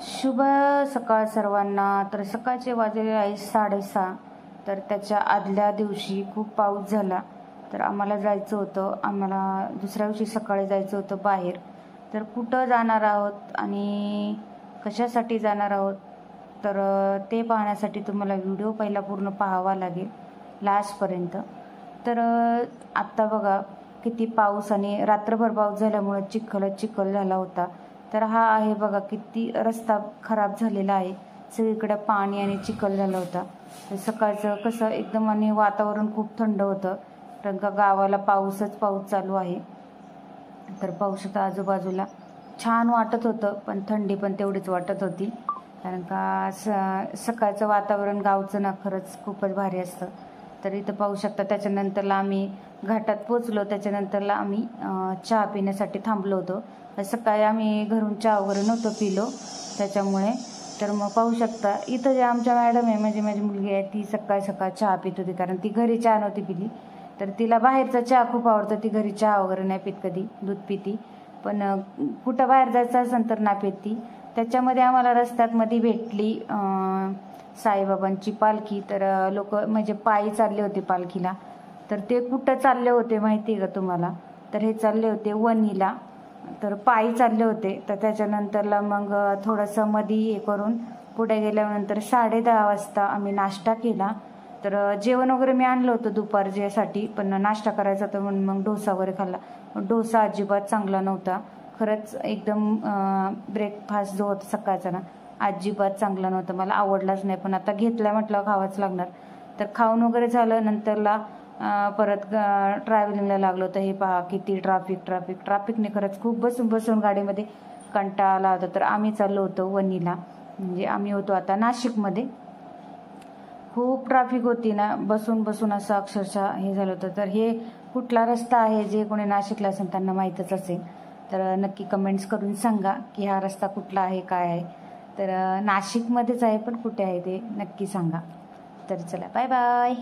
शुभ सकाळ सर्वांना। तर सकाळचे वाजले आहे 6:30। तर त्याच्या आदल्या दिवशी खूप पाऊस झाला, तर आम्हाला जायचं होतं, आम्हाला दुसऱ्या दिवशी सकाळी जायचं होतं बाहेर। तर कुठं जाणार आहोत आणि कशासाठी जाणार आहोत, तर ते पाहण्यासाठी तुम्हाला व्हिडिओ पहिला पूर्ण पाहावा लागेल लास्टपर्यंत। तर आत्ता बघा किती पाऊस आणि रात्रभर पाऊस झाल्यामुळे चिखल झाला होता। तर हा आहे बघा किती रस्ता खराब झालेला आहे, सगळीकडे पाणी आणि चिखल झाला होता। तर सकाळचं कसं एकदम आणि वातावरण खूप थंड होतं, कारण का गावाला पाऊस चालू आहे। तर पावसाच्या आजूबाजूला छान वाटत होतं, पण थंडी पण तेवढीच वाटत होती, कारण का सकाळचं वातावरण गावचं ना खरंच खूपच भारी असतं। तर इथं पाहू शकता। त्याच्यानंतरला आम्ही घाटात पोचलो, त्याच्यानंतरला आम्ही चहा पिण्यासाठी थांबलो होतो। सकाळी आम्ही घरून चहा वगैरे नव्हतं पिलो त्याच्यामुळे। तर मग पाहू शकता इथं जे आमच्या मॅडम आहे, म्हणजे माझी मुलगी आहे, ती सकाळ चहा पित होती, कारण ती घरी चहा नव्हती पिली। तर तिला बाहेरचा चहा खूप आवडतं, ती घरी चहा वगैरे नाही पित, कधी दूध पिती, पण कुठं बाहेर जायचं असेल तर नाही पित ती। त्याच्यामध्ये आम्हाला रस्त्यात मध्ये भेटली साईबाबांची पालखी। तर लोक म्हणजे पायी चालले होते पालखीला। तर ते कुठं चालले होते माहिती आहे का तुम्हाला? तर हे चालले होते वणीला, तर पायी चालले होते। तर त्याच्यानंतरला मग थोडंसं मध्ये हे करून पुढे गेल्यानंतर 10:30 वाजता आम्ही नाश्ता केला। तर जेवण वगैरे मी आणलं होतं दुपारच्यासाठी, पण नाश्ता करायचा होता म्हणून मग डोसा वगैरे खाल्ला। डोसा अजिबात चांगला नव्हता, खरंच एकदम ब्रेकफास्ट जो होता सकाळचा ना, अजिबात चांगला नव्हता, मला आवडलाच नाही। पण आता घेतला म्हटलं खावाच लागणार। तर खाऊन वगैरे झालं, नंतरला परत ट्रॅव्हलिंगला लागलो। तर हे पहा किती ट्रॅफिकने खरंच खूप बसून गाडीमध्ये कंटाळा आला होता। तर आम्ही चाललो होतो वणीला, म्हणजे आम्ही होतो आता नाशिकमध्ये। खूप ट्रॅफिक होती ना, बसून असं अक्षरशः हे झालं होतं। तर हे कुठला रस्ता आहे, जे कोणी नाशिकला असेल त्यांना माहीतच असेल, तर नक्की कमेंट्स करून सांगा की हा रस्ता कुठला आहे, काय आहे। तर नाशिकमध्येच आहे, पण कुठे आहे ते नक्की सांगा। तर चला, बाय बाय।